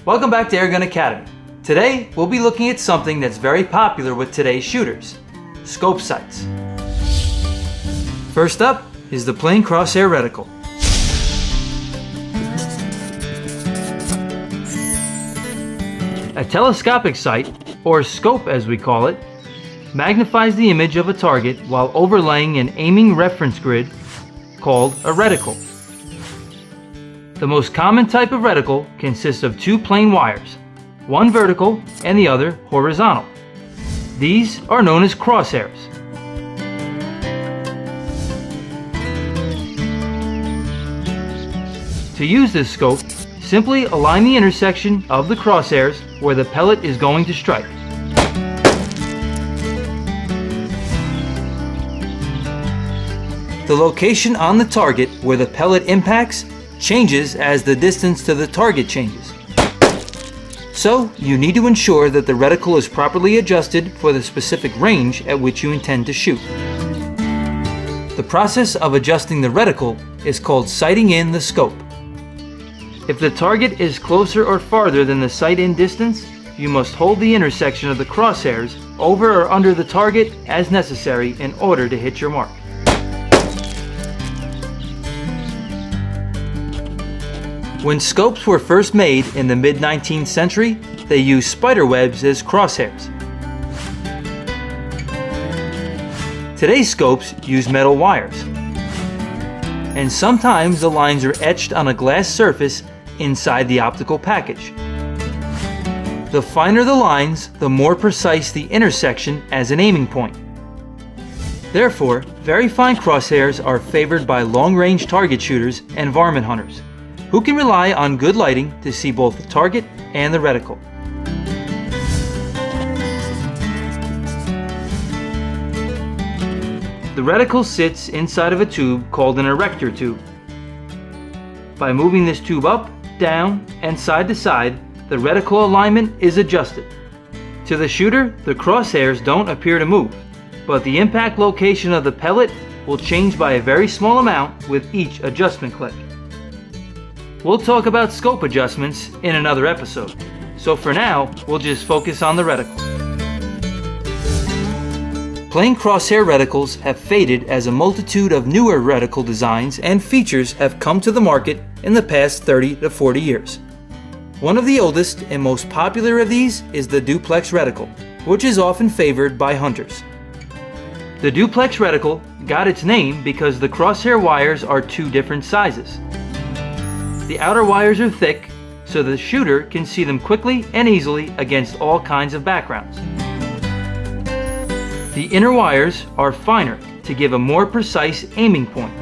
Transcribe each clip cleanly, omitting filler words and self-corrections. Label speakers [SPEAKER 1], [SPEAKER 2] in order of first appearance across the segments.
[SPEAKER 1] Welcome back to Airgun Academy. Today, we'll be looking at something that's very popular with today's shooters, scope sights. First up is the plain crosshair reticle. A telescopic sight, or scope as we call it, magnifies the image of a target while overlaying an aiming reference grid called a reticle. The most common type of reticle consists of two plain wires, one vertical and the other horizontal. These are known as crosshairs. To use this scope, simply align the intersection of the crosshairs where the pellet is going to strike. The location on the target where the pellet impacts changes as the distance to the target changes. So, you need to ensure that the reticle is properly adjusted for the specific range at which you intend to shoot. The process of adjusting the reticle is called sighting in the scope. If the target is closer or farther than the sight-in distance, you must hold the intersection of the crosshairs over or under the target as necessary in order to hit your mark. When scopes were first made in the mid-19th century, they used spider webs as crosshairs. Today's scopes use metal wires. And sometimes the lines are etched on a glass surface inside the optical package. The finer the lines, the more precise the intersection as an aiming point. Therefore, very fine crosshairs are favored by long-range target shooters and varmint hunters, who can rely on good lighting to see both the target and the reticle. The reticle sits inside of a tube called an erector tube. By moving this tube up, down, and side to side, the reticle alignment is adjusted. To the shooter, the crosshairs don't appear to move, but the impact location of the pellet will change by a very small amount with each adjustment click. We'll talk about scope adjustments in another episode, so for now, we'll just focus on the reticle. Plain crosshair reticles have faded as a multitude of newer reticle designs and features have come to the market in the past 30 to 40 years. One of the oldest and most popular of these is the duplex reticle, which is often favored by hunters. The duplex reticle got its name because the crosshair wires are two different sizes. The outer wires are thick, so the shooter can see them quickly and easily against all kinds of backgrounds. The inner wires are finer to give a more precise aiming point.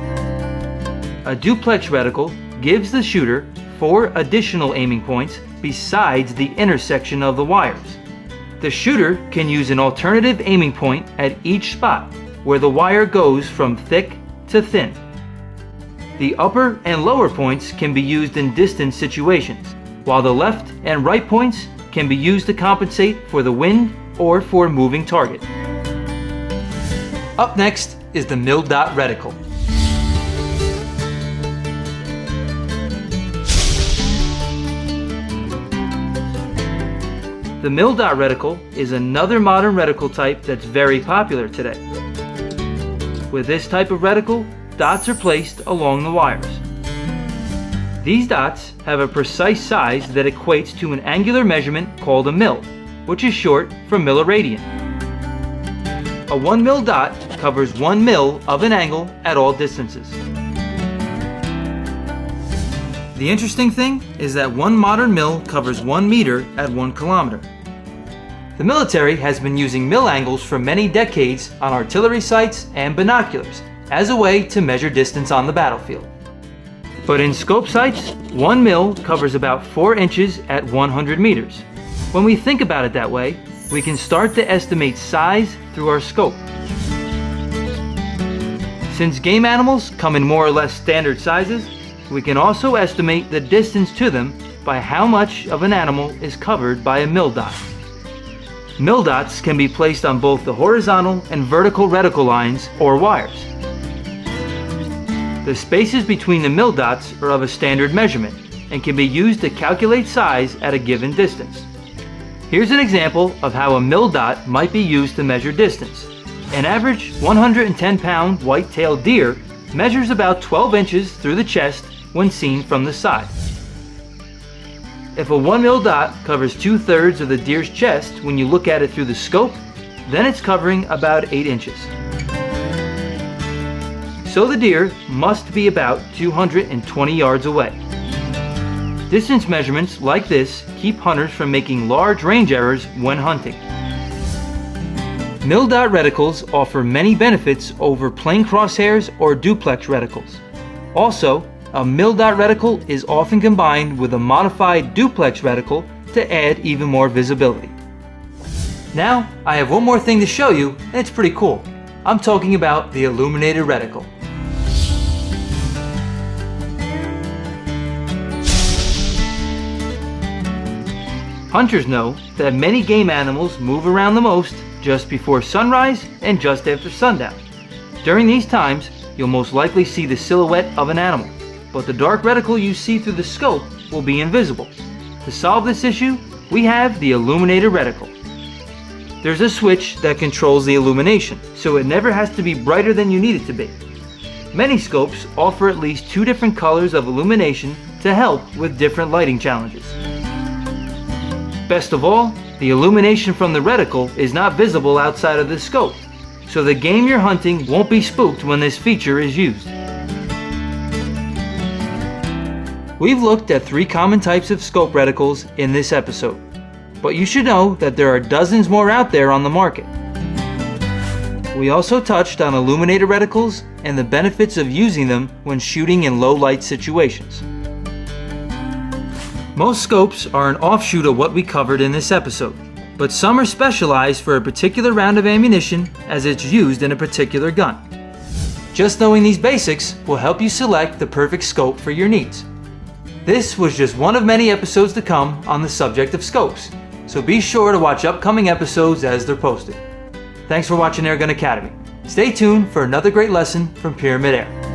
[SPEAKER 1] A duplex reticle gives the shooter 4 additional aiming points besides the intersection of the wires. The shooter can use an alternative aiming point at each spot where the wire goes from thick to thin. The upper and lower points can be used in distance situations, while the left and right points can be used to compensate for the wind or for a moving target. Up next is the Mildot reticle. The Mildot reticle is another modern reticle type that's very popular today. With this type of reticle, dots are placed along the wires. These dots have a precise size that equates to an angular measurement called a mil, which is short for milliradian. A 1 mil dot covers 1 mil of an angle at all distances. The interesting thing is that one modern mil covers 1 meter at 1 kilometer. The military has been using mil angles for many decades on artillery sights and binoculars as a way to measure distance on the battlefield. But in scope sights, 1 mil covers about 4 inches at 100 meters. When we think about it that way, we can start to estimate size through our scope. Since game animals come in more or less standard sizes, we can also estimate the distance to them by how much of an animal is covered by a mildot. Mildots can be placed on both the horizontal and vertical reticle lines or wires. The spaces between the mildots are of a standard measurement, and can be used to calculate size at a given distance. Here's an example of how a Mildot might be used to measure distance. An average 110-pound white-tailed deer measures about 12 inches through the chest when seen from the side. If a 1 mil dot covers 2/3 of the deer's chest when you look at it through the scope, then it's covering about 8 inches. So the deer must be about 220 yards away. Distance measurements like this keep hunters from making large range errors when hunting. Mildot reticles offer many benefits over plain crosshairs or duplex reticles. Also, a Mildot reticle is often combined with a modified duplex reticle to add even more visibility. Now, I have one more thing to show you, and it's pretty cool. I'm talking about the Illuminated reticle. Hunters know that many game animals move around the most just before sunrise and just after sundown. During these times, you'll most likely see the silhouette of an animal, but the dark reticle you see through the scope will be invisible. To solve this issue, we have the Illuminated reticle. There's a switch that controls the illumination, so it never has to be brighter than you need it to be. Many scopes offer at least 2 different colors of illumination to help with different lighting challenges. Best of all, the illumination from the reticle is not visible outside of the scope, so the game you're hunting won't be spooked when this feature is used. We've looked at 3 common types of scope reticles in this episode, but you should know that there are dozens more out there on the market. We also touched on illuminated reticles and the benefits of using them when shooting in low light situations. Most scopes are an offshoot of what we covered in this episode, but some are specialized for a particular round of ammunition as it's used in a particular gun. Just knowing these basics will help you select the perfect scope for your needs. This was just one of many episodes to come on the subject of scopes, so be sure to watch upcoming episodes as they're posted. Thanks for watching Airgun Academy. Stay tuned for another great lesson from Pyramid Air.